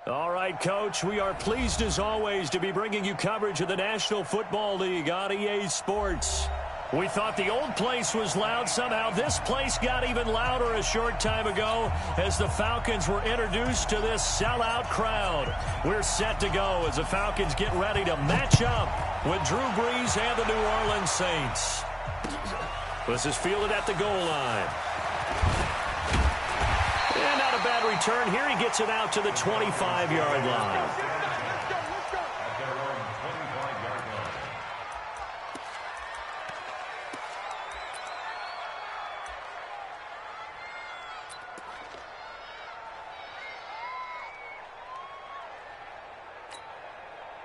All right, Coach, we are pleased as always to be bringing you coverage of the National Football League on EA Sports. We thought the old place was loud. Somehow this place got even louder a short time ago as the Falcons were introduced to this sellout crowd. We're set to go as the Falcons get ready to match up with Drew Brees and the New Orleans Saints. This is fielded at the goal line. And not a bad return here. He gets it out to the 25-yard line.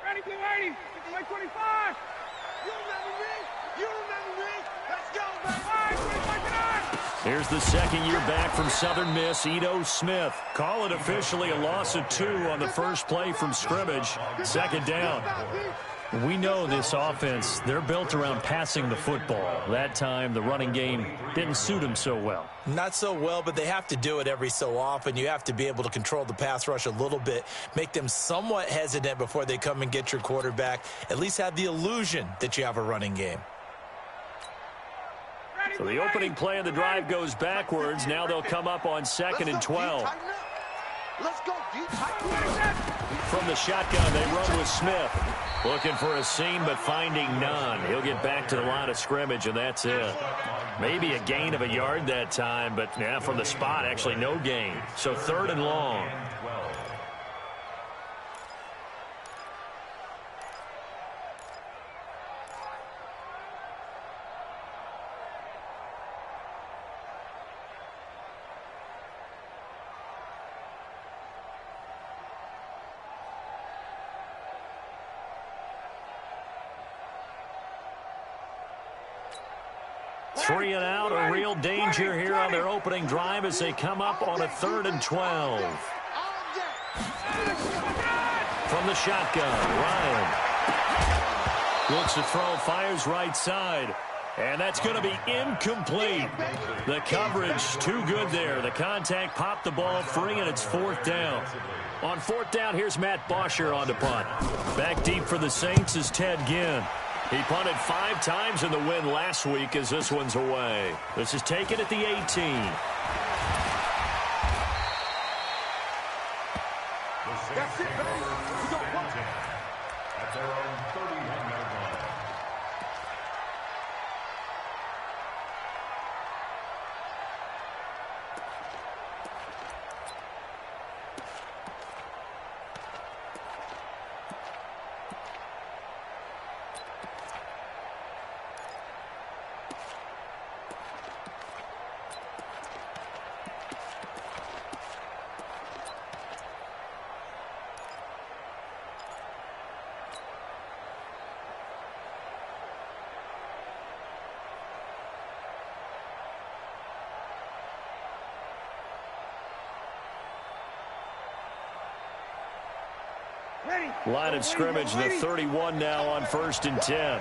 Ready, get ready. Get to like 25. You remember me? You remember me? Let's go, baby. All right, 25 to 9. Here's the second year back from Southern Miss, Ito Smith. Call it officially a loss of 2 on the first play from scrimmage. Second down. We know this offense, they're built around passing the football. That time, the running game didn't suit them so well. Not so well, but they have to do it every so often. You have to be able to control the pass rush a little bit, make them somewhat hesitant before they come and get your quarterback. At least have the illusion that you have a running game. So the opening play of the drive goes backwards. Now they'll come up on 2nd and 12. Let's go, deep. From the shotgun, they run with Smith. Looking for a seam, but finding none. He'll get back to the line of scrimmage, and that's it. Maybe a gain of a yard that time, but yeah, from the spot, actually no gain. So 3rd and long. Three and out, a real danger here on their opening drive as they come up on a 3rd and 12. From the shotgun, Ryan looks to throw, fires right side, and that's going to be incomplete. The coverage too good there. The contact popped the ball free, and it's 4th down. On 4th down, here's Matt Bosher on the punt. Back deep for the Saints is Ted Ginn. He punted 5 times in the win last week as this one's away. This is taken at the 18. That's it, baby. We go punch. At their own 31-yard line. Line of scrimmage, the 31 now on 1st and 10.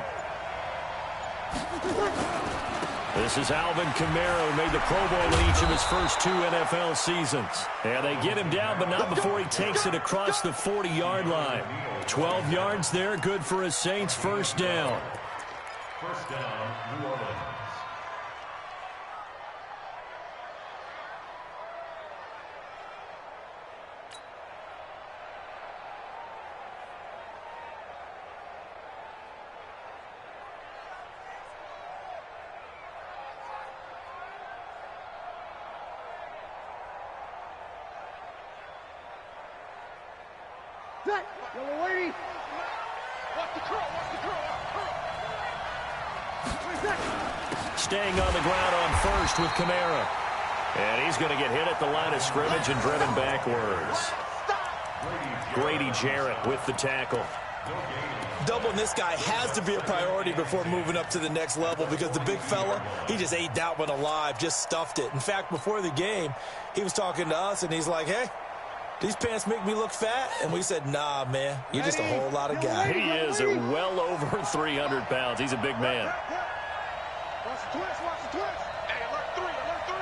This is Alvin Kamara, who made the Pro Bowl in each of his first 2 NFL seasons. And they get him down, but not before he takes it across the 40-yard line. 12 yards there, good for a Saints first down. First down, New Orleans. Yellow lady. Watch the curl, watch the curl, watch the curl. Staying on the ground on 1st with Kamara. And he's going to get hit at the line of scrimmage and driven backwards. Grady Jarrett with the tackle. Doubling this guy has to be a priority before moving up to the next level because the big fella, he just ate that one alive, just stuffed it. In fact, before the game, he was talking to us, and he's like, hey, these pants make me look fat. And we said, nah, man, you're just a whole lot of guy. He is a well over 300 pounds. He's a big man. Watch the twist, watch the twist. Hey, alert 3, alert 3.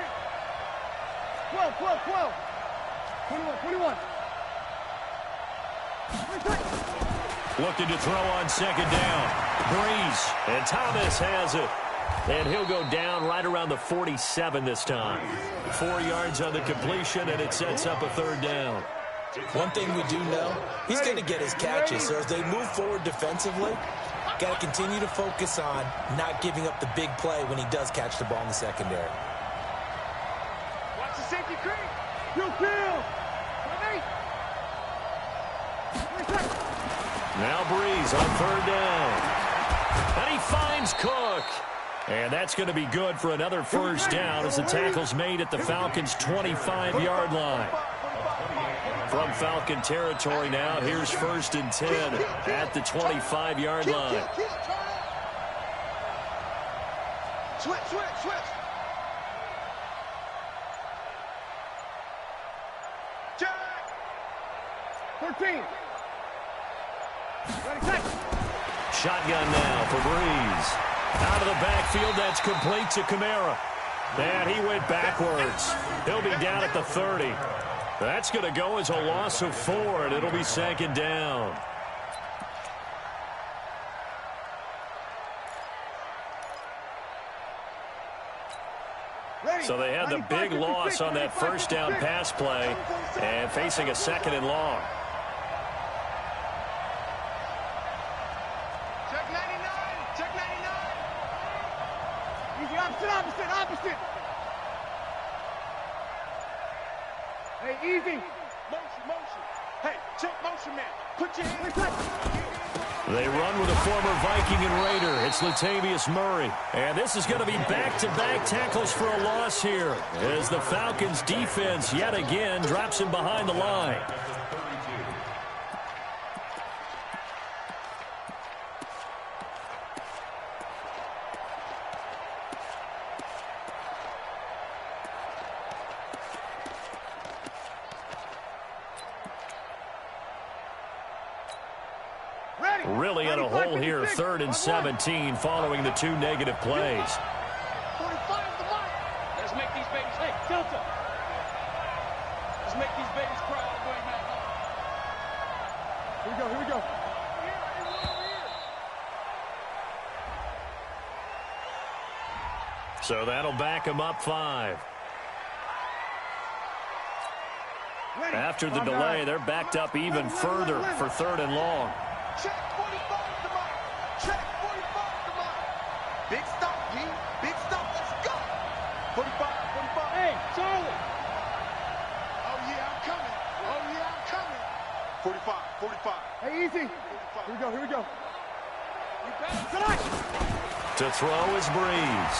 12, 12, 12. 21, 21. Looking to throw on second down. Breeze. And Thomas has it. And he'll go down right around the 47 this time. 4 yards on the completion, and it sets up a third down. One thing we do know, he's going to get his catches. So as they move forward defensively, got to continue to focus on not giving up the big play when he does catch the ball in the secondary. Watch the safety creep. You feel. Now Breeze on third down. And he finds Cook. And that's going to be good for another first down as the tackle's made at the Falcons' 25-yard line. From Falcon territory now, here's 1st and 10 at the 25-yard line. Switch. Jack. 13. Ready, set. Shotgun now for Breeze. Out of the backfield, that's complete to Kamara. And he went backwards. He'll be down at the 30. That's going to go as a loss of 4, and it'll be 2nd down. So they had the big loss on that first down pass play and facing a 2nd and long. Check 99. Check 99. Easy, opposite. Hey, easy. Motion. Hey, check motion, man. Put your hands up. They run with a former Viking and Raider. It's Latavius Murray. And this is going to be back-to-back tackles for a loss here as the Falcons defense yet again drops him behind the line. Really in a hole here, 3rd and 17 following the 2 negative plays. 45 the mark. Let's make these babies. Hey, Delta. Let's make these babies cry all the way back. Here we go. So that'll back him up 5. After the delay, they're backed up even further for 3rd and long. Check 45 the mark. Check 45 the mark. Big stop, G. Big stop. Let's go. 45. Hey, Charlie. Oh, yeah, I'm coming. 45. Hey, easy. 45. Here we go. You better. To throw is Breeze.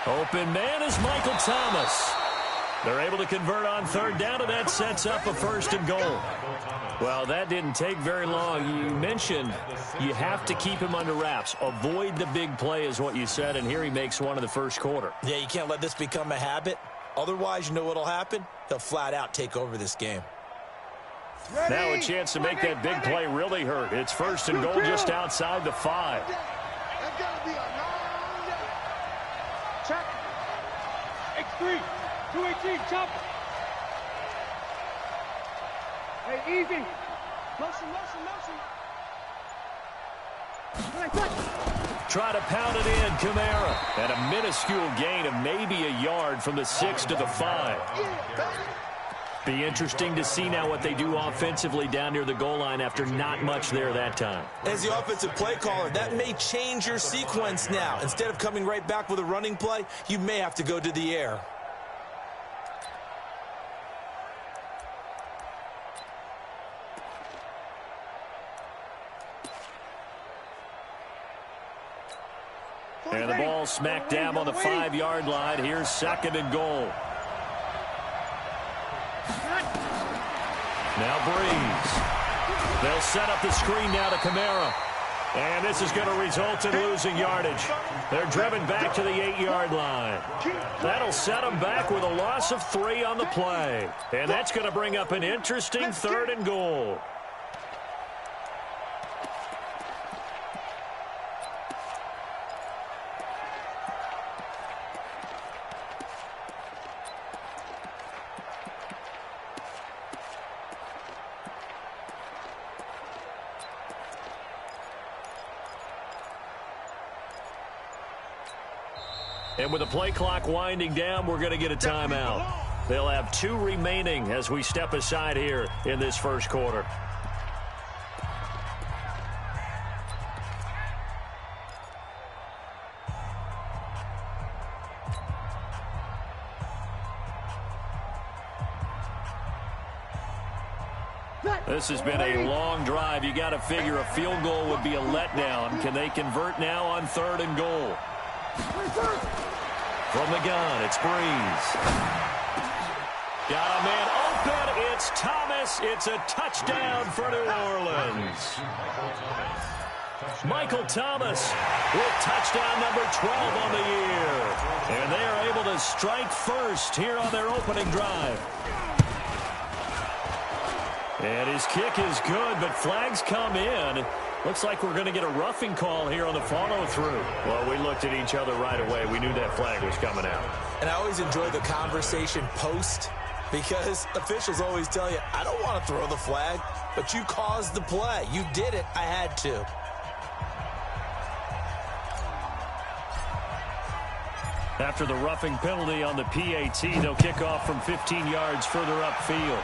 Open man is Michael Thomas. They're able to convert on 3rd down, and that sets up a 1st and goal. Well, that didn't take very long. You mentioned you have to keep him under wraps. Avoid the big play is what you said, and here he makes one in the first quarter. Yeah, you can't let this become a habit. Otherwise, you know what'll happen? He'll flat out take over this game. Ready? Now a chance to make that big play really hurt. It's 1st and goal just outside the 5. That's got to be a long day. Check. X3. 218, chop. Hey, easy. Motion. Try to pound it in, Kamara. And a minuscule gain of maybe a yard from the 6 to the 5. Be interesting to see now what they do offensively down near the goal line after not much there that time. As the offensive play caller, that may change your sequence now. Instead of coming right back with a running play, you may have to go to the air. And the ball smack dab on the 5-yard line. Here's 2nd and goal. Now Breeze. They'll set up the screen now to Kamara. And this is going to result in losing yardage. They're driven back to the 8-yard line. That'll set them back with a loss of 3 on the play. And that's going to bring up an interesting 3rd and goal. And with the play clock winding down, we're going to get a timeout. They'll have 2 remaining as we step aside here in this first quarter. This has been a long drive. You got to figure a field goal would be a letdown. Can they convert now on 3rd and goal? From the gun, it's Breeze. Got a man open. It's Thomas. It's a touchdown for New Orleans. Michael Thomas with touchdown number 12 on the year. And they are able to strike first here on their opening drive. And his kick is good, but flags come in. Looks like we're going to get a roughing call here on the follow-through. Well, we looked at each other right away. We knew that flag was coming out. And I always enjoy the conversation post because officials always tell you, I don't want to throw the flag, but you caused the play. You did it. I had to. After the roughing penalty on the PAT, they'll kick off from 15 yards further upfield.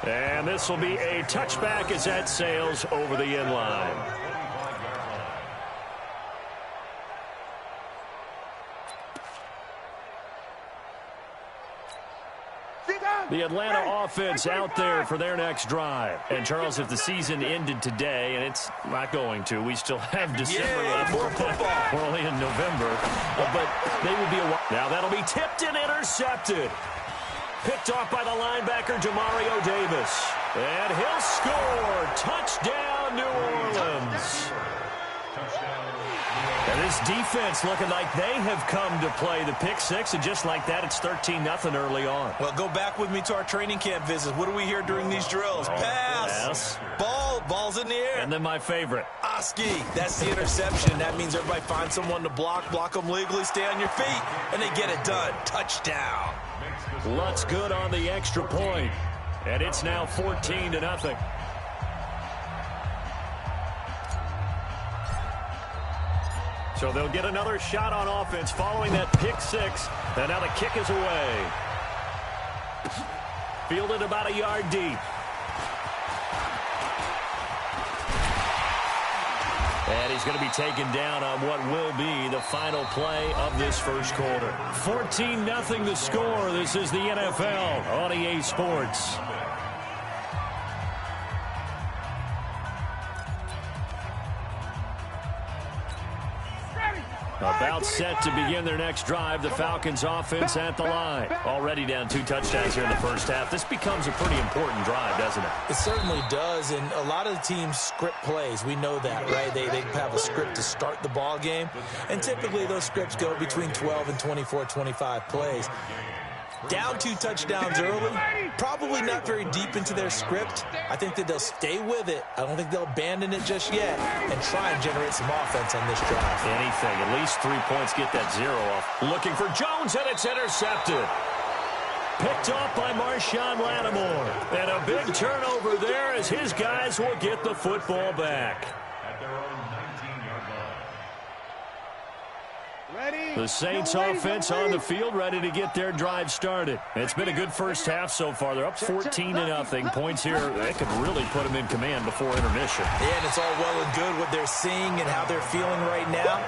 And this will be a touchback as that sails over the end line. The Atlanta offense out there for their next drive. And, Charles, if the season ended today, and it's not going to, we still have December left. We're only in November. But they would be a while. Now that'll be tipped and intercepted. Picked off by the linebacker, Demario Davis. And he'll score. Touchdown, New Orleans. And this defense looking like they have come to play the pick six, and just like that, it's 13-0 early on. Well, go back with me to our training camp visits. What do we hear during these drills? Pass. Ball's in the air. And then my favorite. Oski. That's the interception. That means everybody finds someone to block them legally, stay on your feet, and they get it done. Touchdown. Lutz good on the extra point. And it's now 14-0. So they'll get another shot on offense following that pick six. And now the kick is away. Fielded about a yard deep. And he's going to be taken down on what will be the final play of this first quarter. 14-0 the score. This is the NFL on EA Sports. About set to begin their next drive. The Falcons offense at the line. Already down 2 touchdowns here in the first half. This becomes a pretty important drive, doesn't it? It certainly does, and a lot of the teams script plays. We know that, right? They have a script to start the ball game, and typically those scripts go between 12 and 24, 25 plays. Down 2 touchdowns early, probably not very deep into their script. I think that they'll stay with it. I don't think they'll abandon it just yet and try and generate some offense on this drive. Anything, at least 3 points, get that 0 off. Looking for Jones, and it's intercepted. Picked off by Marshawn Lattimore. And a big turnover there as his guys will get the football back. At their own 19-yard line. The Saints offense on the field, ready to get their drive started. It's been a good first half so far. They're up 14-0. Points here, they could really put them in command before intermission. Yeah, and it's all well and good what they're seeing and how they're feeling right now.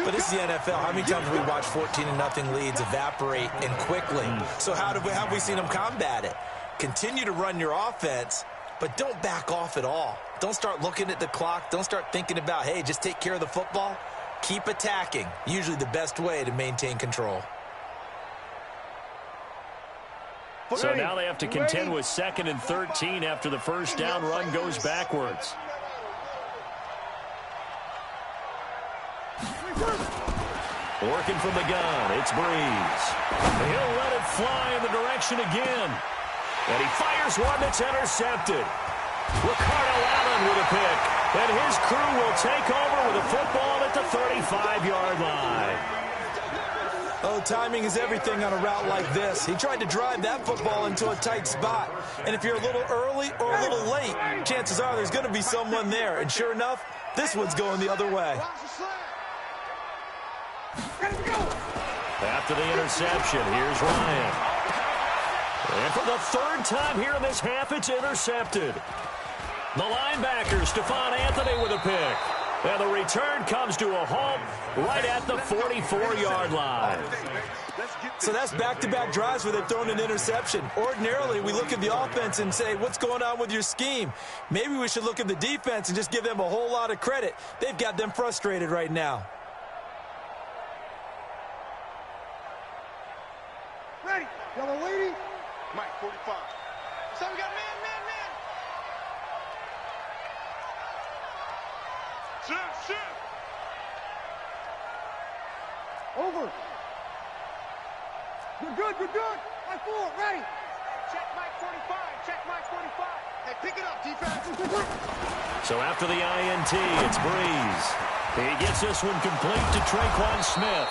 But this is the NFL. How many times have we watched 14-0 leads evaporate and quickly? So how have we seen them combat it? Continue to run your offense, but don't back off at all. Don't start looking at the clock. Don't start thinking about, hey, just take care of the football. Keep attacking. Usually the best way to maintain control. So now they have to contend with 2nd and 13 after the first down run goes backwards. Working from the gun, it's Breeze. He'll let it fly in the direction again. And he fires one that's intercepted. Ricardo Allen with a pick. And his crew will take over with a football at the 35-yard line. Oh, timing is everything on a route like this. He tried to drive that football into a tight spot. And if you're a little early or a little late, chances are there's going to be someone there. And sure enough, this one's going the other way. After the interception, here's Ryan. And for the third time here in this half, it's intercepted. The linebacker, Stephon Anthony, with a pick. And the return comes to a halt right at the 44-yard line. So that's back-to-back drives where they've thrown an interception. Ordinarily, we look at the offense and say, what's going on with your scheme? Maybe we should look at the defense and just give them a whole lot of credit. They've got them frustrated right now. Ready. Yellow lady. Mike, 45. So we got man. Shoot. Over. You're good. Mike 4, ready. Check Mike 45. Hey, pick it up, defense. So after the INT, it's Breeze. He gets this one complete to Traquan Smith.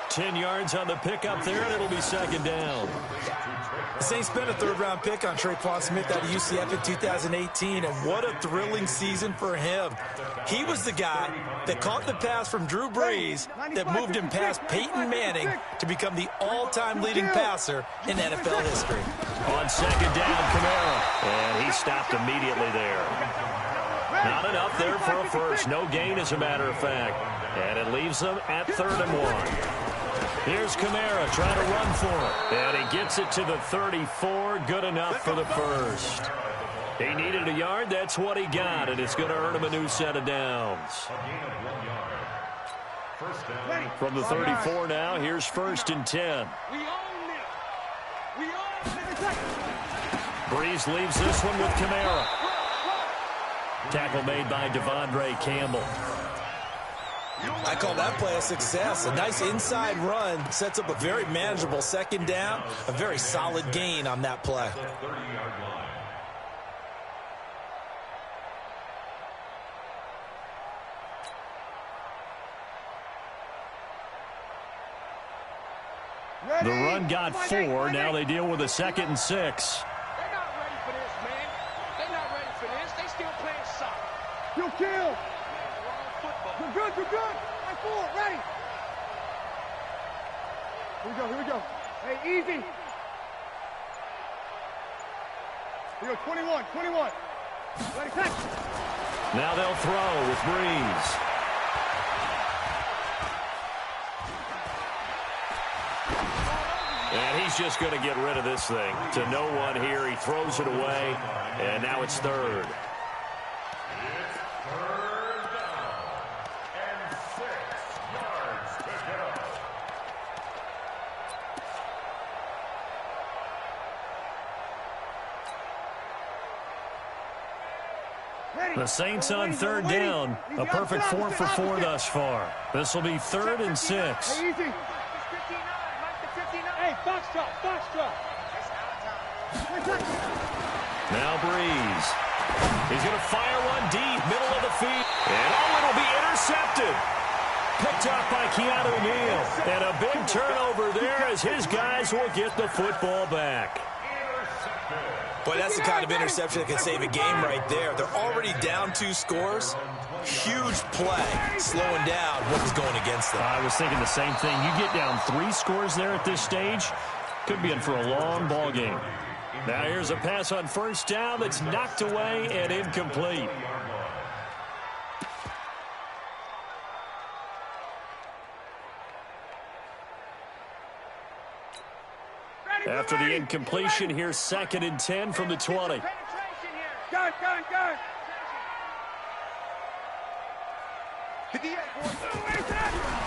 10 yards on the pickup there, and it'll be second down. The Saints spent a third-round pick on Traquan Smith out of UCF in 2018, and what a thrilling season for him. He was the guy that caught the pass from Drew Brees that moved him past Peyton Manning to become the all-time leading passer in NFL history. On second down, Kamara, and he stopped immediately there. Not enough there for a first. No gain, as a matter of fact. And it leaves them at 3rd and 1. Here's Kamara trying to run for it. And he gets it to the 34. Good enough for the first. He needed a yard. That's what he got. And it's going to earn him a new set of downs. From the 34 now, here's 1st and 10. Breeze leaves this one with Kamara. Tackle made by Devondre Campbell. I call that play a success. A nice inside run sets up a very manageable second down. A very solid gain on that play. The run got 4. Now they deal with a 2nd and 6. They're not ready for this, man. They're not ready for this. They still playing soccer. You kill. You're good. Mike 4, ready. Here we go. Hey, easy. Here we go, 21. Ready, catch. Now they'll throw with Breeze. And he's just going to get rid of this thing. To no one here. He throws it away. And now it's 3rd. The Saints on 3rd down. A perfect 4 for 4 thus far. This will be 3rd and 6. Hey, easy. Hey, box drop. Now Breeze. He's going to fire one deep, middle of the field. And it'll be intercepted. Picked up by Keanu Neal. And a big turnover there as his guys will get the football back. Boy, that's the kind of interception that can save a game right there. They're already down 2 scores. Huge play, slowing down what was going against them. I was thinking the same thing. You get down 3 scores there at this stage, could be in for a long ball game. Now here's a pass on 1st down that's knocked away and incomplete. After the incompletion, here's 2nd and 10 from the 20. Gun.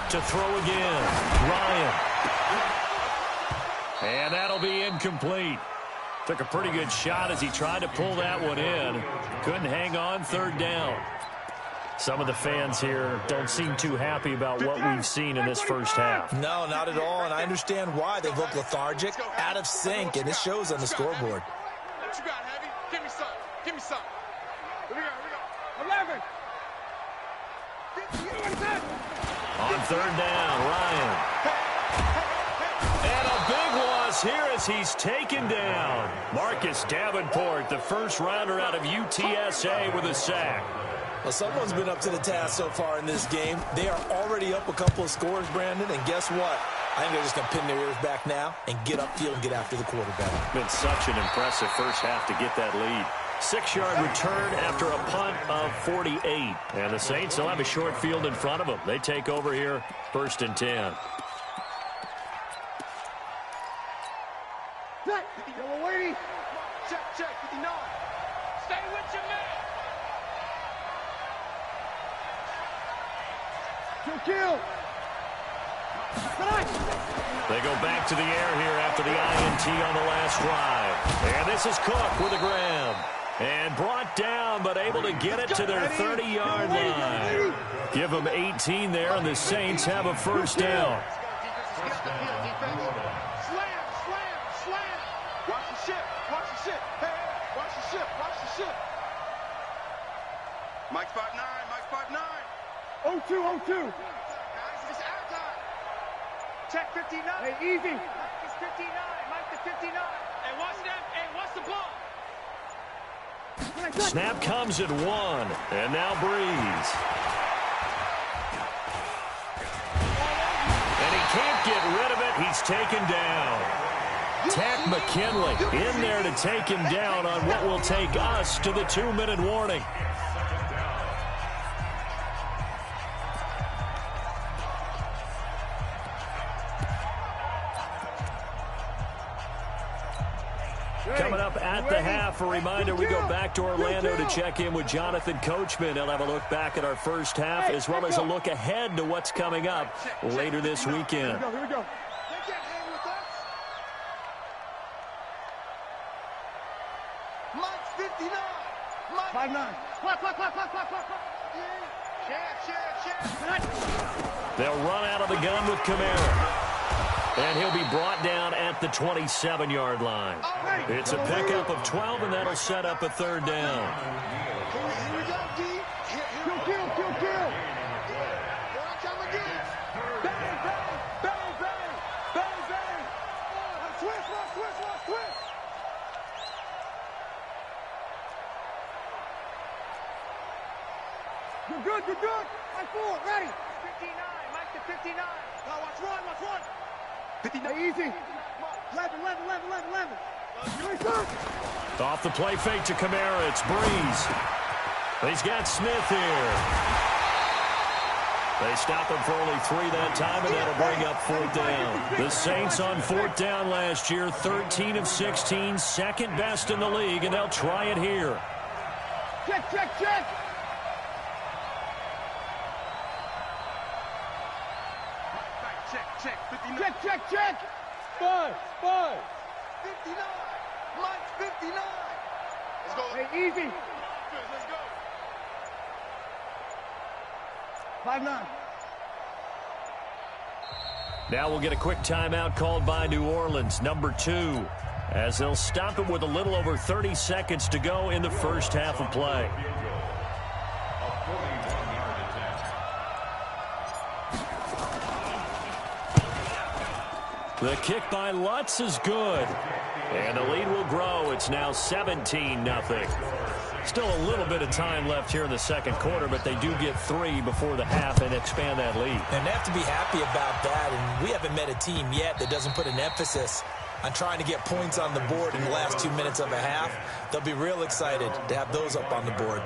To throw again, Ryan. And that'll be incomplete. Took a pretty good shot as he tried to pull that one in. Couldn't hang on, 3rd down. Some of the fans here don't seem too happy about what we've seen in this first half. No, not at all, and I understand why. They look lethargic, out of sync, and it shows on the scoreboard. What you got, Heavy? Give me some. Here we go. 11. On 3rd down, Ryan. And a big loss here as he's taken down. Marcus Davenport, the first rounder out of UTSA with a sack. Well, someone's been up to the task so far in this game. They are already up a couple of scores, Brandon, and guess what? I think they're just going to pin their ears back now and get upfield and get after the quarterback. Been such an impressive first half to get that lead. 6-yard return after a punt of 48. And the Saints will have a short field in front of them. They take over here, 1st and 10. Check, 59. Stay with your man. Kill. They go back to the air here after the INT on the last drive. And this is Cook with a grab. And brought down, but able to get it to their 30-yard line. Give them 18 there, and the Saints have a first down. Mike's 5'9", Mike's 5'9". 0-2, 0-2. Guys, it's out time. Check 59. Hey, easy. Mike is 59. Mike the 59. Hey, watch that. Hey, watch the ball. Snap comes at 1, and now Breeze. And he can't get rid of it. He's taken down. Takk McKinley in there to take him down on what will take us to the 2-minute warning. Coming up at the half, a reminder, we go back to Orlando to check in with Jonathan Coachman. He'll have a look back at our first half as well as a look ahead to what's coming up later this weekend. Here we go. They can't hang with us. Mike's 59. Mike. 5'9". Clock. Check. They'll run out of the gun with Kamara. And he'll be brought down at the 27-yard line. It's a pickup of 12, and that'll set up a 3rd down. Here we go, D. Kill. Here I come again. Bang, bang, bang, bang, bang, bang. Twist. You're good. Mike 4, ready. 59, Mike the 59. Now watch one. 59. Hey, easy. 11. Off the play fake to Kamara, it's Breeze. He's got Smith here. They stop him for only 3 that time, and that'll bring up 4th down. The Saints on 4th down last year, 13 of 16, second best in the league, and they'll try it here. Check. Check. 59. Check. 5. 59. Mike's 59. Let's go. Hey, easy. Let's go. 5'9". Now we'll get a quick timeout called by New Orleans, number 2, as they'll stop it with a little over 30 seconds to go in the first half of play. The kick by Lutz is good. And the lead will grow. It's now 17-0. Still a little bit of time left here in the second quarter, but they do get 3 before the half and expand that lead. And they have to be happy about that. And we haven't met a team yet that doesn't put an emphasis on trying to get points on the board in the last 2 minutes of a half. They'll be real excited to have those up on the board.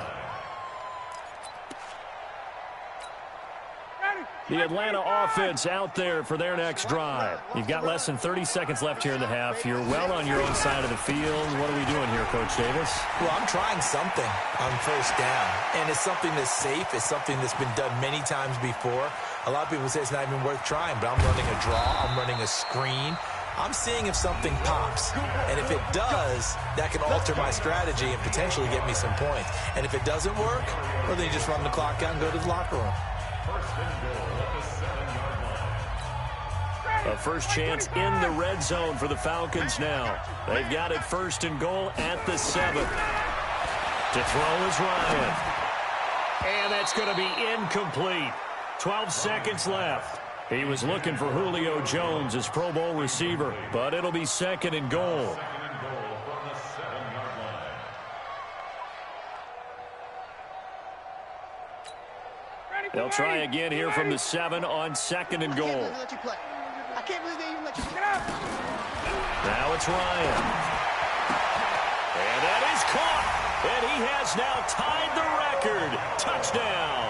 The Atlanta offense out there for their next drive. You've got less than 30 seconds left here in the half. You're well on your own side of the field. What are we doing here, Coach Davis? Well, I'm trying something on first down, and it's something that's safe. It's something that's been done many times before. A lot of people say it's not even worth trying, but I'm running a draw. I'm running a screen. I'm seeing if something pops, and if it does, that can alter my strategy and potentially get me some points. And if it doesn't work, well, then you just run the clock out and go to the locker room. A first chance in the red zone for the Falcons now. They've got it 1st and goal at the 7. To throw is Ryan. And that's going to be incomplete. 12 seconds left. He was looking for Julio Jones, his Pro Bowl receiver, but it'll be 2nd and goal. They'll try again here from the 7 on 2nd and goal. I can't believe they even let you get up. Now it's Ryan. And that is caught. And he has now tied the record. Touchdown.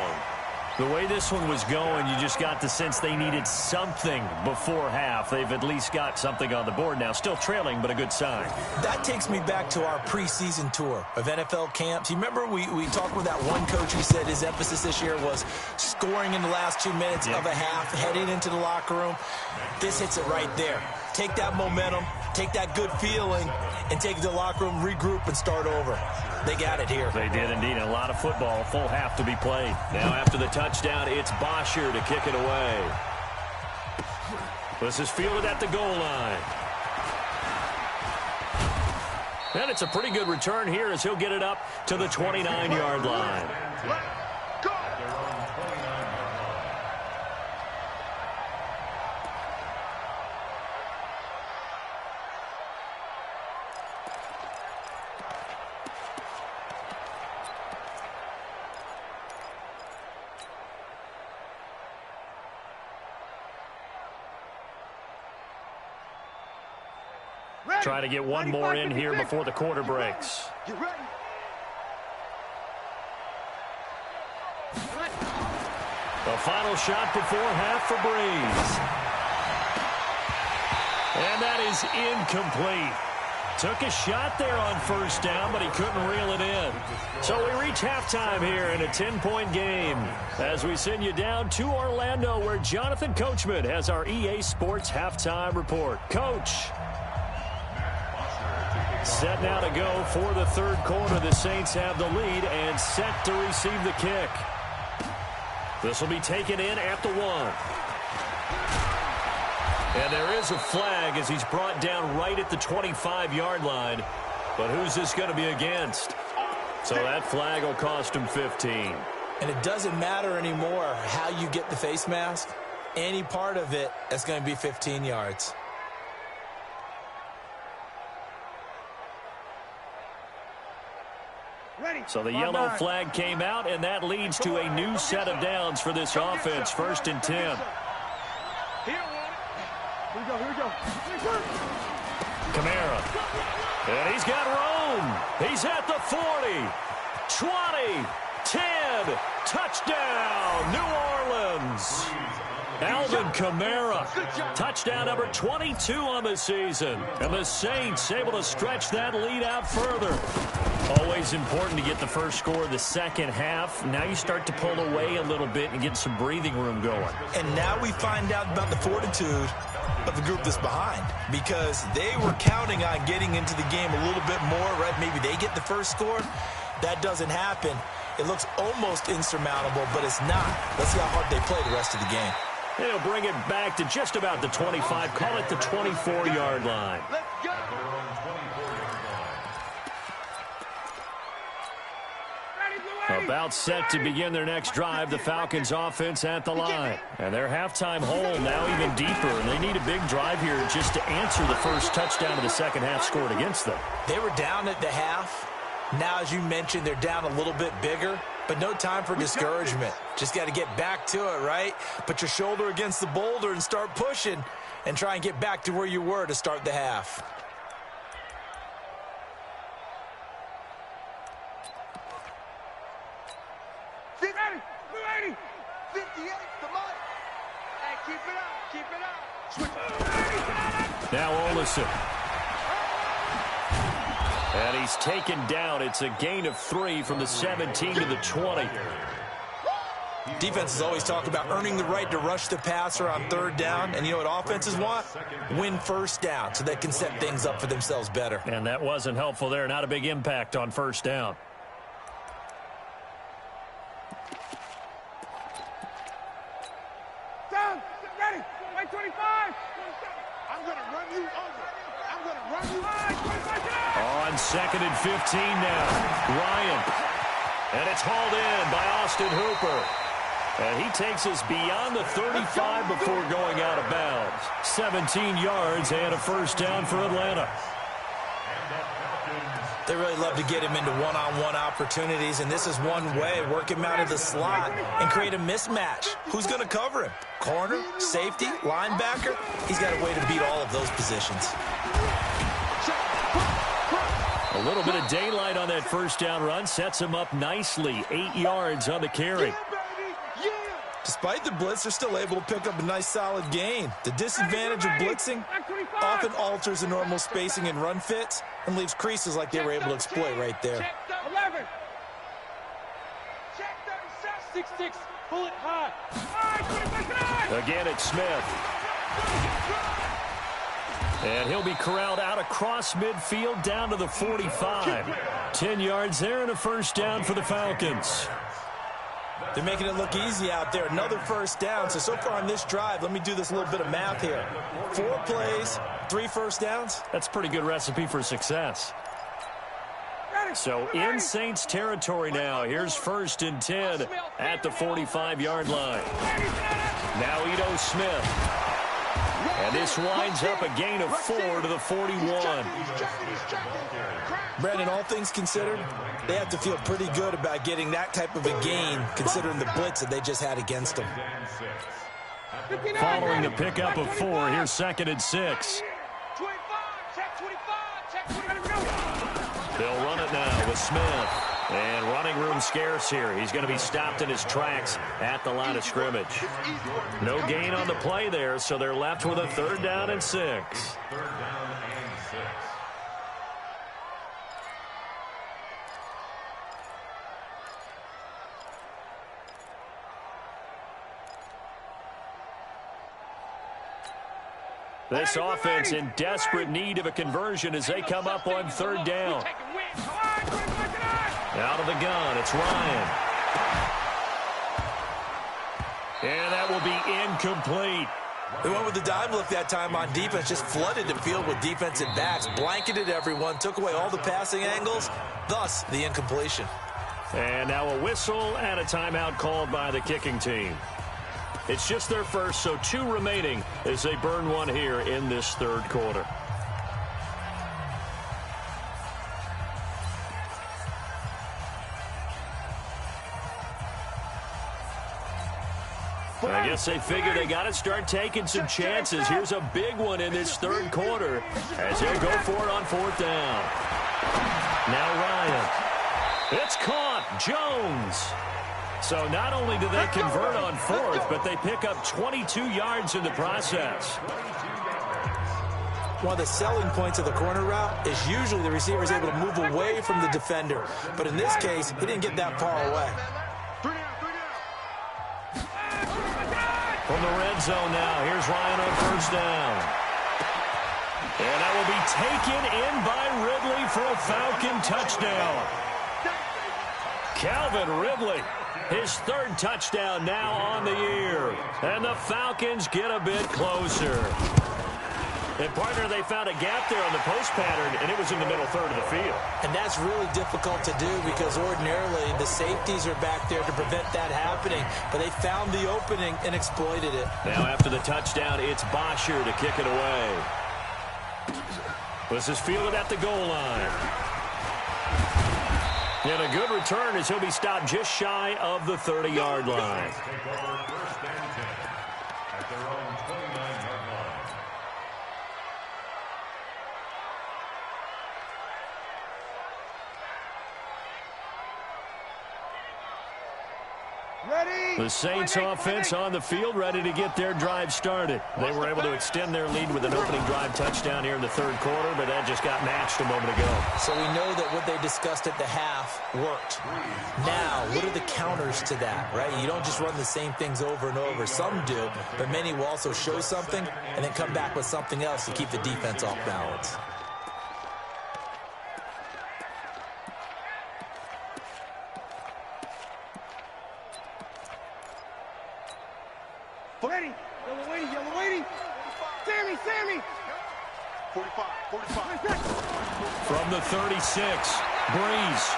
The way this one was going, you just got the sense they needed something before half. They've at least got something on the board now. Still trailing, but a good sign. That takes me back to our preseason tour of NFL camps. You remember we talked with that one coach who said his emphasis this year was scoring in the last 2 minutes of a half, heading into the locker room. This hits it right there. Take that momentum, take that good feeling, and take it to the locker room, regroup, and start over. They got it here. They did indeed. A lot of football, full half to be played. Now after the touchdown, it's Bosher to kick it away. This is fielded at the goal line. And it's a pretty good return here as he'll get it up to the 29-yard line. Try to get one more in here before the quarter breaks. Get ready. The final shot before half for Breeze. And that is incomplete. Took a shot there on first down, but he couldn't reel it in. So we reach halftime here in a 10-point game as we send you down to Orlando, where Jonathan Coachman has our EA Sports halftime report. Coach. Set now to go for the third quarter. The Saints have the lead and set to receive the kick. This will be taken in at the 1. And there is a flag as he's brought down right at the 25-yard line. But who's this going to be against? So that flag will cost him 15. And it doesn't matter anymore how you get the face mask. Any part of it is going to be 15 yards. So the yellow flag came out, and that leads to a new set of downs for this offense. 1st and 10. Here we go. Kamara. And he's got room. He's at the 40, 20, 10. Touchdown, New Orleans. Alvin Kamara, touchdown number 22 on the season. And the Saints able to stretch that lead out further. Always important to get the first score of the second half. Now you start to pull away a little bit and get some breathing room going. And now we find out about the fortitude of the group that's behind, because they were counting on getting into the game a little bit more, right? Maybe they get the first score. That doesn't happen. It looks almost insurmountable, but it's not. Let's see how hard they play the rest of the game. They'll bring it back to just about the 25. Call it the 24-yard line. Let's go. About set to begin their next drive, the Falcons offense at the line. And their halftime hole now even deeper, and they need a big drive here just to answer the first touchdown of the second half scored against them. They were down at the half. Now, as you mentioned, they're down a little bit bigger, but no time for discouragement. Just got to get back to it, right? Put your shoulder against the boulder and start pushing and try and get back to where you were to start the half. Now Olsen. And he's taken down. It's a gain of 3 from the 17 to the 20. Defenses always talk about earning the right to rush the passer on third down. And you know what offenses want? Win first down so they can set things up for themselves better. And that wasn't helpful there. Not a big impact on first down. Down. Ready. White 25. I'm going to run you over. I'm going to run you over. On 2nd and 15 now. Ryan. And it's hauled in by Austin Hooper. And he takes us beyond the 35 before going out of bounds. 17 yards and a first down for Atlanta. They really love to get him into one-on-one opportunities, and this is one way. Work him out of the slot and create a mismatch. Who's going to cover him? Corner, safety, linebacker? He's got a way to beat all of those positions. A little bit of daylight on that first down run sets him up nicely. 8 yards on the carry. Despite the blitz, they're still able to pick up a nice solid gain. The disadvantage of blitzing often alters the normal spacing and run fits and leaves creases like they were able to exploit right there. 11. Check 36. Bullet high. Again, it's Smith. And he'll be corralled out across midfield down to the 45. 10 yards there and a first down for the Falcons. They're making it look easy out there. Another first down. So far on this drive, let me do this little bit of math here. 4 plays, 3 first downs. That's a pretty good recipe for success. So in Saints territory now. Here's 1st and 10 at the 45-yard line. Now Ito Smith. And this winds up a gain of 4 to the 41. Brandon, all things considered, they have to feel pretty good about getting that type of a gain considering the blitz that they just had against them. Following a pickup of 4, here's 2nd and 6. They'll run it now with Smith. And running room scarce here. He's going to be stopped in his tracks at the line of scrimmage. No gain on the play there, so they're left with a 3rd down and 6. 3rd down and 6. This offense in desperate need of a conversion as they come up on 3rd down. Out of the gun, it's Ryan. And that will be incomplete. They went with the dime look that time on defense, just flooded the field with defensive backs, blanketed everyone, took away all the passing angles, thus the incompletion. And now a whistle and a timeout called by the kicking team. It's just their first, so 2 remaining as they burn one here in this 3rd quarter. I guess they figure they got to start taking some chances. Here's a big one in this 3rd quarter as they'll go for it on 4th down. Now Ryan. It's caught. Jones. So not only do they convert on 4th, but they pick up 22 yards in the process. One of the selling points of the corner route is usually the receiver is able to move away from the defender. But in this case, he didn't get that far away. From the red zone now, here's Ryan on 1st down. And that will be taken in by Ridley for a Falcon touchdown. Calvin Ridley, his 3rd touchdown now on the year. And the Falcons get a bit closer. And, partner, they found a gap there on the post pattern, and it was in the middle 3rd of the field. And that's really difficult to do because ordinarily the safeties are back there to prevent that happening. But they found the opening and exploited it. Now after the touchdown, it's Bosher to kick it away. This is fielded at the goal line. And a good return as he'll be stopped just shy of the 30-yard line. Take over 1st and 10 at their own 29-yard line. Ready? The Saints offense on the field, ready to get their drive started. They were able to extend their lead with an opening drive touchdown here in the 3rd quarter, but that just got matched a moment ago. So we know that what they discussed at the half worked. Now, what are the counters to that, right? You don't just run the same things over and over. Some do, but many will also show something and then come back with something else to keep the defense off balance. Ready? Yellow lady. Sammy. 45. From the 36, Breeze.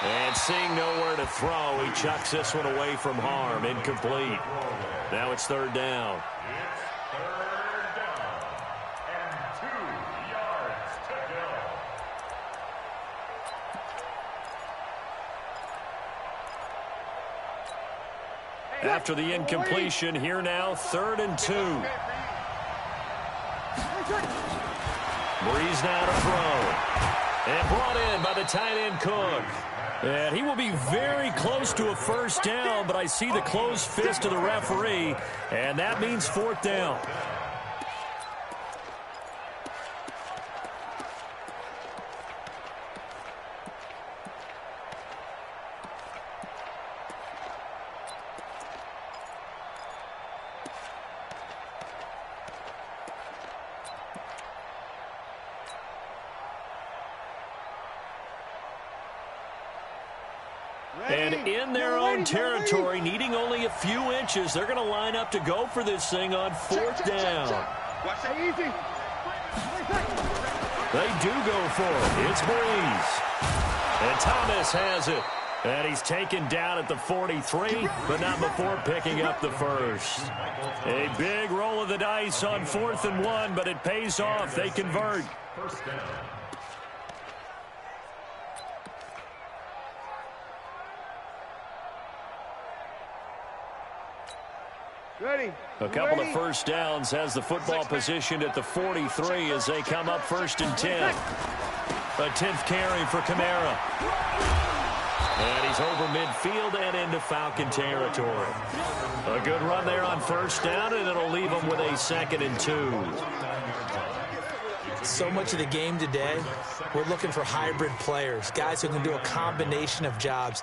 And seeing nowhere to throw, he chucks this one away from harm. Incomplete. Now it's 3rd down. It's 3rd down and 2 yards. After the incompletion, here now, 3rd and 2. Breeze now to throw. And brought in by the tight end Cook. And he will be very close to a first down, but I see the closed fist of the referee, and that means 4th down. And in their own territory, needing only a few inches, they're going to line up to go for this thing on 4th down. They do go for it. It's Breeze. And Thomas has it. And he's taken down at the 43, but not before picking up the first. A big roll of the dice on 4th and 1, but it pays off. They convert. First down. Ready. A couple of first downs has the football positioned at the 43 as they come up 1st and 10. A 10th carry for Kamara. And he's over midfield and into Falcon territory. A good run there on 1st down, and it'll leave them with a 2nd and 2. So much of the game today, we're looking for hybrid players, guys who can do a combination of jobs.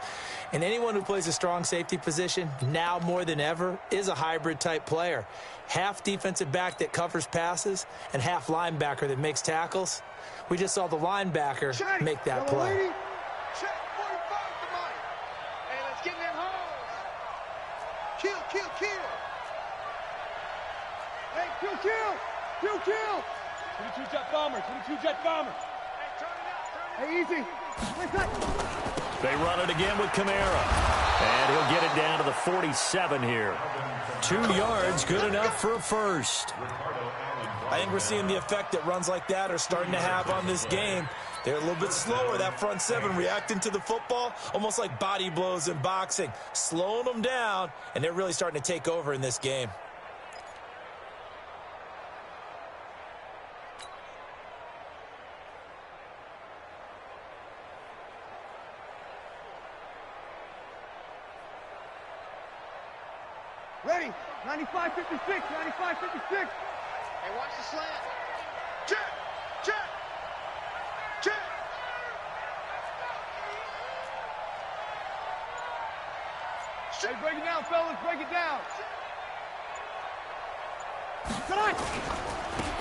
And anyone who plays a strong safety position, now more than ever, is a hybrid-type player. Half defensive back that covers passes and half linebacker that makes tackles. We just saw the linebacker make that play. Check 45 to Mike. Hey, let's get in them holes. Kill, kill, kill. Hey, kill, kill. Kill, kill. 22 jet bomber. 22 jet bomber. Hey, turn it out. Hey, easy. They run it again with Kamara. And he'll get it down to the 47 here. 2 yards, good enough for a first. I think we're seeing the effect that runs like that are starting to have on this game. They're a little bit slower, that front seven, reacting to the football, almost like body blows in boxing, slowing them down, and they're really starting to take over in this game. Ready. 95, 56. 95, 56. Hey, watch the slant. Check, check, check. Hey, break it down, fellas. Break it down.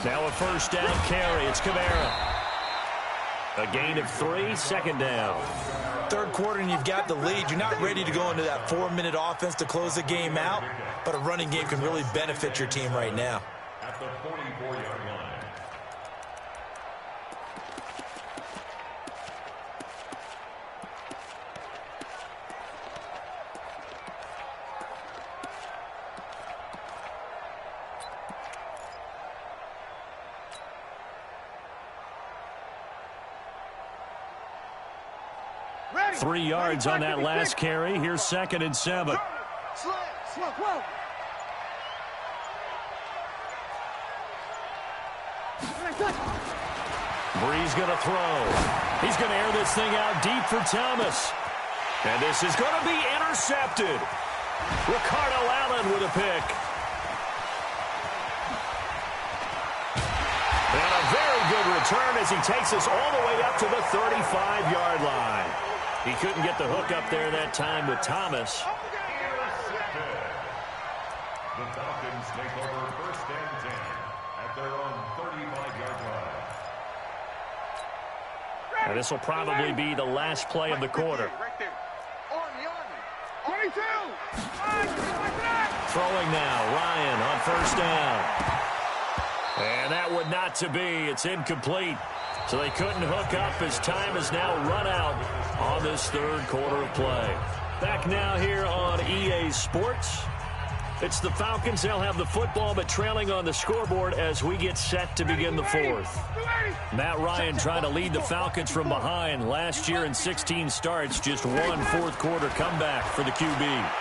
Now a first down carry. It's Kamara. A gain of 3, 2nd down. Third quarter and you've got the lead. You're not ready to go into that 4-minute offense to close the game out, but a running game can really benefit your team right now. At the 44-yard line. Ready. 3 yards on that last carry. Here's 2nd and 7. Slant. Whoa. Breeze going to throw. He's going to air this thing out deep for Thomas. And this is going to be intercepted. Ricardo Allen with a pick. And a very good return as he takes us all the way up to the 35-yard line. He couldn't get the hook up there that time with Thomas. The Falcons take over 1st and 10 at their own 35-yard line. And this will probably be the last play of the quarter. Right there. Army. 22. Throwing now, Ryan on 1st down. And that would not to be. It's incomplete. So they couldn't hook up as time has now run out on this 3rd quarter of play. Back now here on EA Sports. It's the Falcons. They'll have the football, but trailing on the scoreboard as we get set to begin the 4th. Matt Ryan trying to lead the Falcons from behind. Last year in 16 starts, just 1 4th quarter comeback for the QB.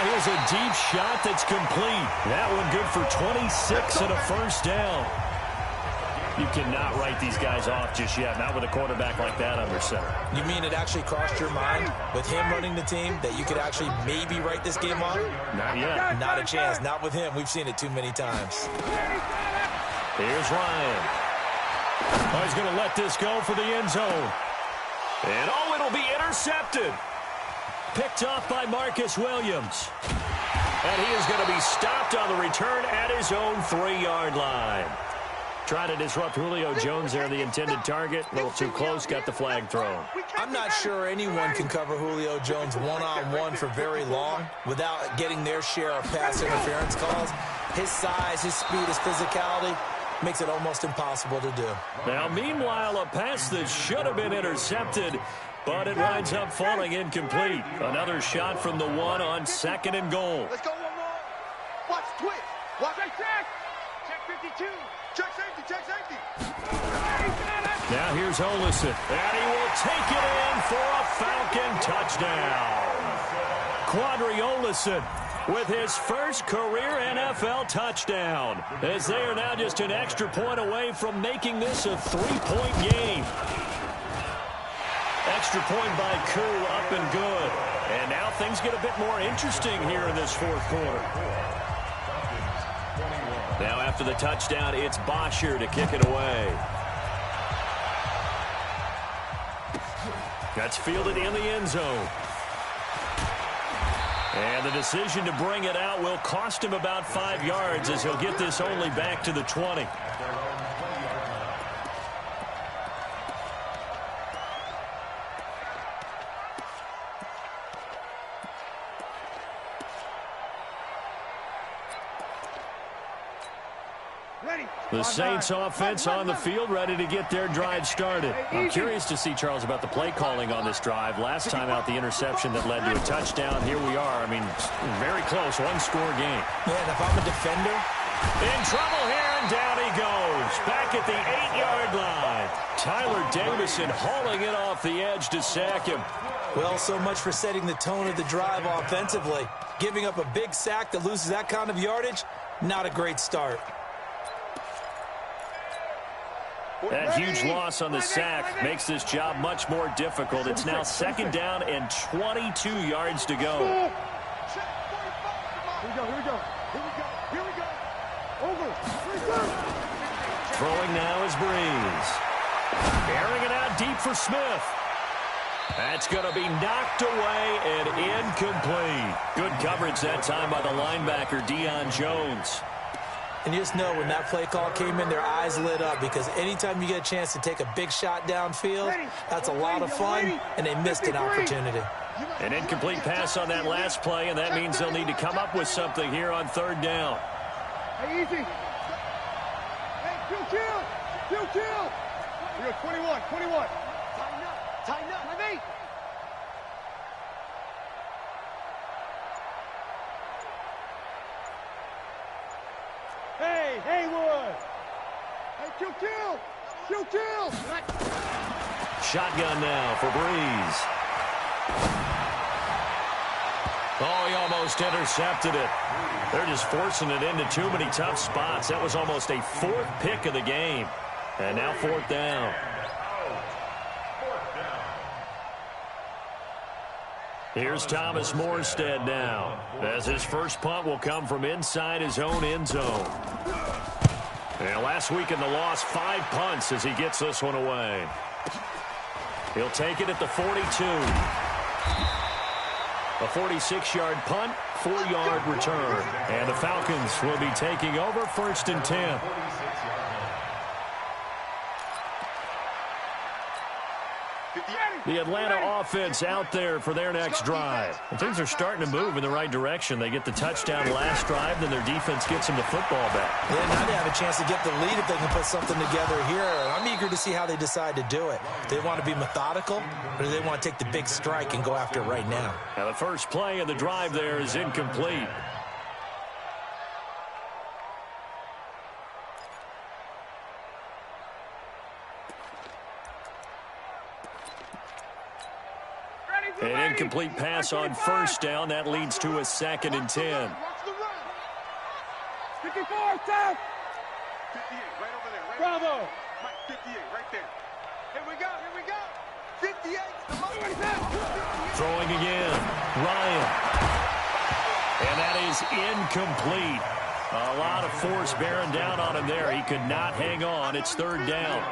Now here's a deep shot that's complete. That one good for 26 and a first down. You cannot write these guys off just yet, not with a quarterback like that under center. You mean it actually crossed your mind with him running the team that you could actually maybe write this game off? Not yet. Not a chance. Not with him. We've seen it too many times. Here's Ryan. Oh, he's going to let this go for the end zone. And, oh, it'll be intercepted. Picked off by Marcus Williams. And he is going to be stopped on the return at his own 3-yard line. Trying to disrupt Julio Jones there, the intended target. A little too close, got the flag thrown. I'm not sure anyone can cover Julio Jones one-on-one for very long without getting their share of pass interference calls. His size, his speed, his physicality makes it almost impossible to do. Now, meanwhile, a pass that should have been intercepted, but it winds up falling incomplete. Another shot from the 1 on 2nd and goal. Let's go one more. Watch twitch. Watch check. Check 52. Check safety. Check safety. Now here's Olison, and he will take it in for a Falcon touchdown. Quadri Olison with his first career NFL touchdown, as they are now just an extra point away from making this a 3-point game. Extra point by Koo, up and good. And now things get a bit more interesting here in this 4th quarter. Now after the touchdown, it's Bosher to kick it away. That's fielded in the end zone. And the decision to bring it out will cost him about 5 yards, as he'll get this only back to the 20. The Saints offense on the field, ready to get their drive started. I'm curious to see, Charles, about the play calling on this drive. Last time out, the interception that led to a touchdown. Here we are. I mean, very close, 1-score game. Man, if I'm a defender. In trouble here, and down he goes. Back at the 8-yard line. Tyler Davison hauling it off the edge to sack him. Well, so much for setting the tone of the drive offensively. Giving up a big sack that loses that kind of yardage, not a great start. That huge loss on the sack makes this job much more difficult. It's now 2nd down and 22 yards to go. Here we go. Here we go. Here we go. Here we go. Over. Throwing now is Breeze. Airing it out deep for Smith. That's going to be knocked away and incomplete. Good coverage that time by the linebacker, Deion Jones. And you just know when that play call came in, their eyes lit up, because anytime you get a chance to take a big shot downfield, that's a lot of fun, and they missed an opportunity. An incomplete pass on that last play, and that means they'll need to come up with something here on 3rd down. Hey, easy. Hey, chill. We got 21. Tighten up. My mate. Hey, Haywood! Hey, kill! Shotgun now for Breeze. Oh, he almost intercepted it. They're just forcing it into too many tough spots. That was almost a 4th pick of the game. And now 4th down. Here's Thomas Morstead now, as his first punt will come from inside his own end zone. And last week in the loss, 5 punts as he gets this one away. He'll take it at the 42. A 46-yard punt, 4-yard return. And the Falcons will be taking over 1st and 10. The Atlanta offense out there for their next drive. And things are starting to move in the right direction. They get the touchdown last drive, then their defense gets them the football back. Yeah, now they have a chance to get the lead if they can put something together here. I'm eager to see how they decide to do it. Do they want to be methodical, or do they want to take the big strike and go after it right now? Now the first play of the drive there is incomplete. An incomplete pass on first down. That leads to a 2nd and 10. 54, South. 58, right over there. Right Bravo. Mike, 58, right there. Here we go, here we go. 58, the moment. Throwing again. Ryan. And that is incomplete. A lot of force bearing down on him there. He could not hang on. It's 3rd down.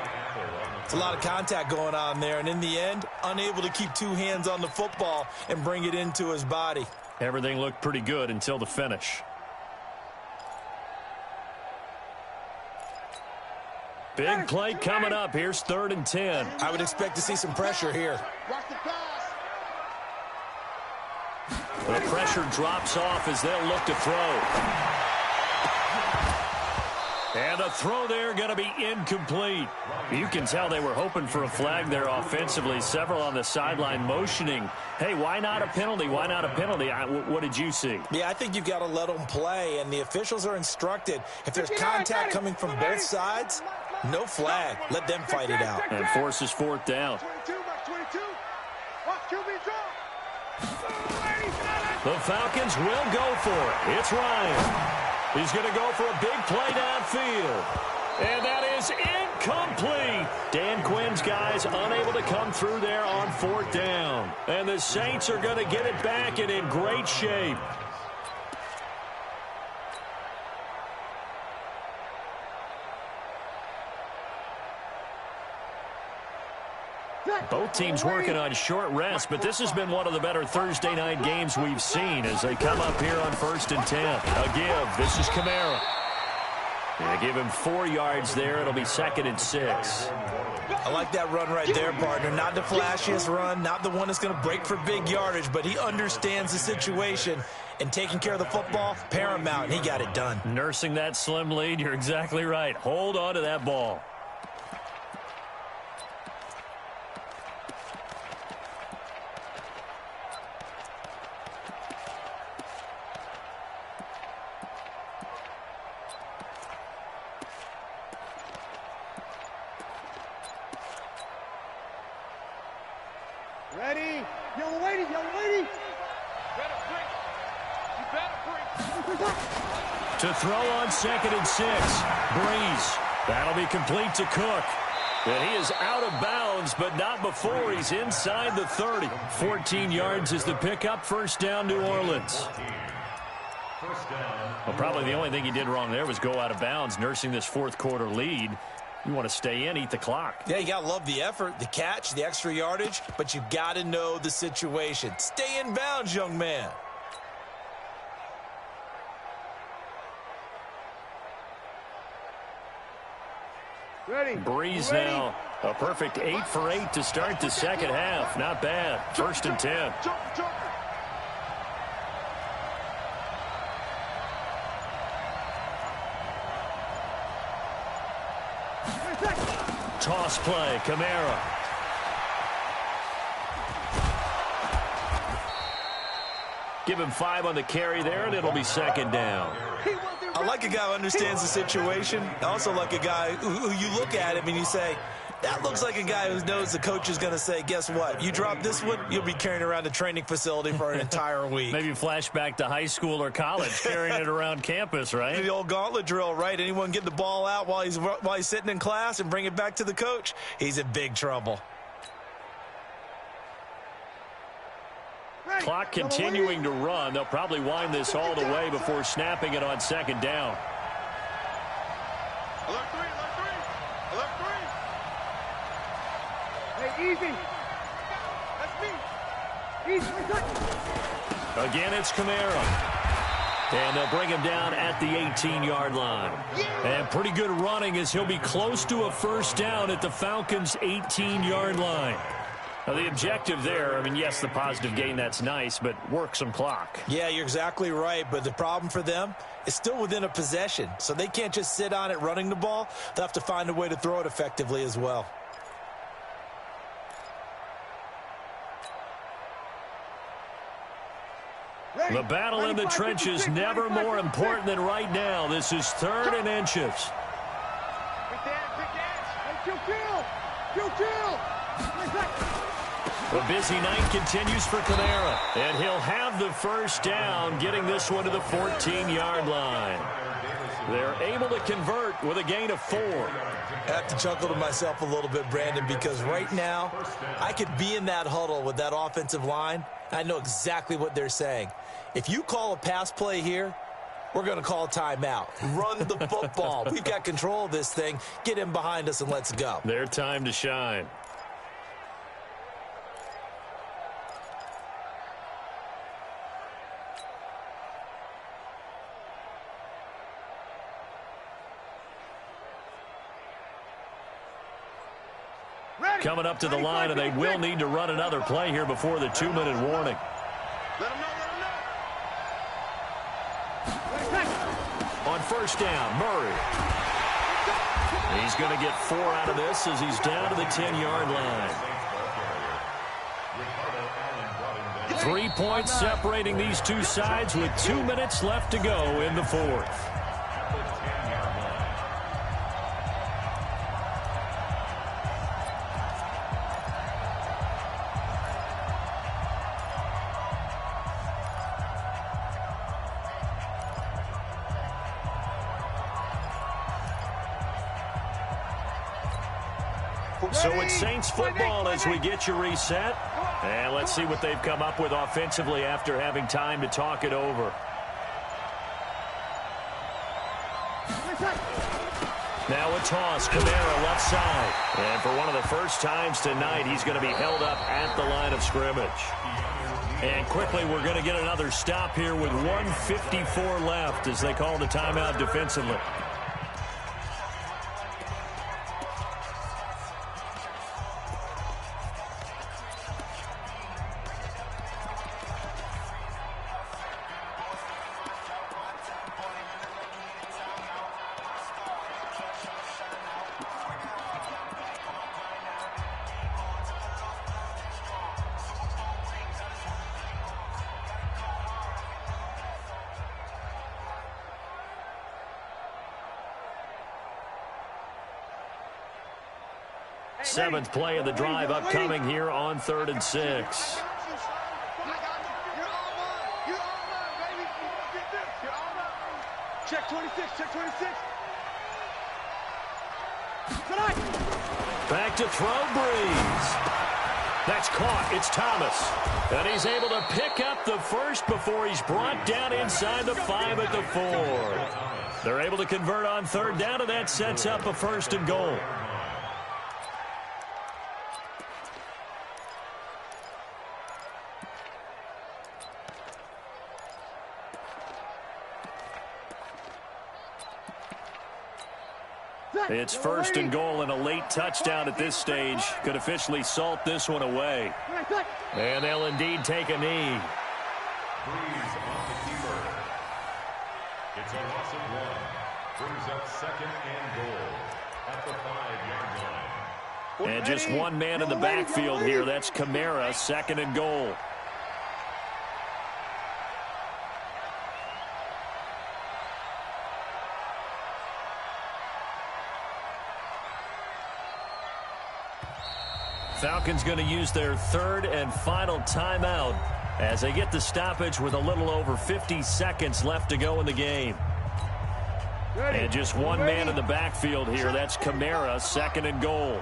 It's a lot of contact going on there, and in the end, unable to keep 2 hands on the football and bring it into his body. Everything looked pretty good until the finish. Big play coming up. Here's 3rd and 10. I would expect to see some pressure here. Watch the pass. The pressure drops off as they'll look to throw. And the throw there going to be incomplete. You can tell they were hoping for a flag there offensively. Several on the sideline motioning, hey, why not a penalty? Why not a penalty? What did you see? Yeah, I think you've got to let them play, and the officials are instructed. If there's contact coming from both sides, no flag. Let them fight it out. And forces 4th down. 22, Mike, 22. Watch QB draw. The Falcons will go for it. It's Ryan. He's going to go for a big play downfield. And that is incomplete. Dan Quinn's guys unable to come through there on 4th down. And the Saints are going to get it back and in great shape. Both teams working on short rest, but this has been one of the better Thursday night games we've seen as they come up here on 1st and 10. A give. This is Kamara. They give him 4 yards there. It'll be 2nd and 6. I like that run right there, partner. Not the flashiest run, not the one that's going to break for big yardage, but he understands the situation, and taking care of the football, paramount, and he got it done. Nursing that slim lead, you're exactly right. Hold on to that ball. Ready? Young lady, young lady. Better break. You better break. To throw on 2nd and 6. Breeze. That'll be complete to Cook. And he is out of bounds, but not before he's inside the 30. 14 yards is the pickup. 1st down, New Orleans. Well, probably the only thing he did wrong there was go out of bounds, nursing this 4th quarter lead. You want to stay in, eat the clock. Yeah, you got to love the effort, the catch, the extra yardage, but you got to know the situation. Stay in bounds, young man. Ready. Breeze Ready. now. A perfect 8 for 8 to start the 2nd half. Not bad. 1st and 10. Jump. Toss play. Kamara. Give him 5 on the carry there, and it'll be 2nd down. I like a guy who understands the situation. I also like a guy who you look at him and you say, that looks like a guy who knows the coach is going to say, guess what? You drop this one, you'll be carrying around the training facility for an entire week. Maybe flashback to high school or college, carrying it around campus, right? The old gauntlet drill, right? Anyone get the ball out while he's sitting in class and bring it back to the coach, he's in big trouble. Clock continuing to run. They'll probably wind this all the way before snapping it on 2nd down. Alert 3. Alert 3. Hey, easy. That's me. Easy. Again, it's Kamara. And they'll bring him down at the 18-yard line. And pretty good running as he'll be close to a 1st down at the Falcons' 18-yard line. Now, the objective there, I mean, yes, the positive gain, that's nice, but work some clock. Yeah, you're exactly right, but the problem for them is still within a possession, so they can't just sit on it running the ball. They'll have to find a way to throw it effectively as well. The battle in the trenches never more important than right now. This is 3rd and inches. Big edge. Hey, kill. The busy night continues for Kamara, and he'll have the first down, getting this one to the 14-yard line. They're able to convert with a gain of 4. I have to chuckle to myself a little bit, Brandon, because right now I could be in that huddle with that offensive line. I know exactly what they're saying. If you call a pass play here, we're going to call a timeout. Run the football. We've got control of this thing. Get him behind us and let's go. Their time to shine. Coming up to the line, and they will need to run another play here before the 2-minute warning. Let him know, On first down, Murray. He's going to get 4 out of this as he's down to the 10-yard line. 3 points separating these two sides with 2 minutes left to go in the fourth. So it's Saints football as we get you reset. And let's see what they've come up with offensively after having time to talk it over. Now a toss, Kamara left side. And for one of the first times tonight, he's going to be held up at the line of scrimmage. And quickly, we're going to get another stop here with 1:54 left as they call the timeout defensively. Seventh play of the drive upcoming here on 3rd and 6. Check 26, check 26. Back to throw, Breeze. That's caught. It's Thomas. And he's able to pick up the first before he's brought down inside the 5 at the 4. They're able to convert on 3rd down, and that sets up a 1st and goal. It's 1st and goal, and a late touchdown at this stage could officially salt this one away. And they'll indeed take a knee. Breeze on the keeper. It's a loss of 1. Brings up 2nd and goal at the 5-yard line. And just one man in the backfield here. That's Kamara, 2nd and goal. Falcons going to use their 3rd and final timeout as they get the stoppage with a little over 50 seconds left to go in the game. And just one man in the backfield here. That's Kamara, 2nd and goal.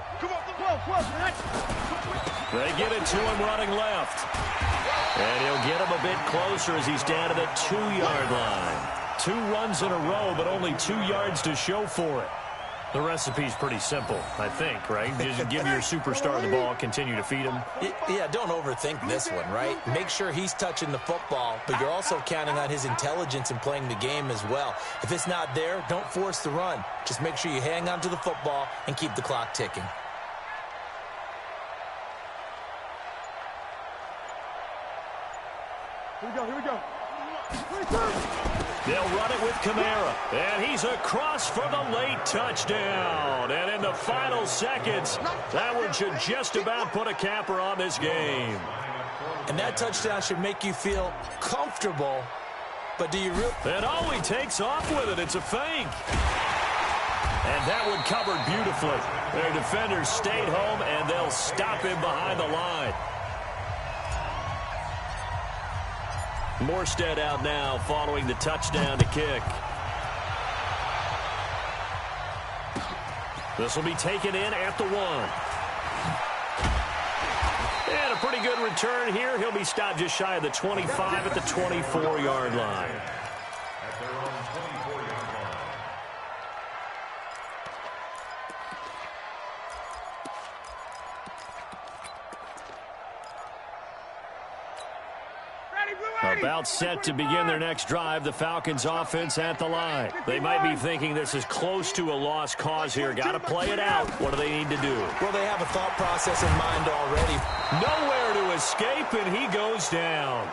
They get it to him running left. And he'll get him a bit closer as he's down to the 2-yard line. 2 runs in a row, but only 2 yards to show for it. The recipe's pretty simple, I think, right? Just give your superstar the ball, continue to feed him. Yeah, don't overthink this one, right? Make sure he's touching the football, but you're also counting on his intelligence in playing the game as well. If it's not there, don't force the run. Just make sure you hang on to the football and keep the clock ticking. Here we go, here we go. They'll run it with Kamara, and he's across for the late touchdown. And in the final seconds, that one should just about put a capper on this game. And that touchdown should make you feel comfortable, but do you really? And oh, he takes off with it. It's a fake. And that one covered beautifully. Their defenders stayed home, and they'll stop him behind the line. Morstead out now following the touchdown to kick. This will be taken in at the 1. And a pretty good return here. He'll be stopped just shy of the 25 at the 24-yard line. At their own 24-yard line. About set to begin their next drive, the Falcons offense at the line. They might be thinking this is close to a lost cause here. Got to play it out. What do they need to do? Well, they have a thought process in mind already. Nowhere to escape, and he goes down.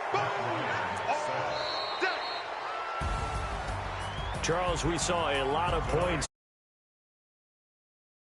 Charles, we saw a lot of points.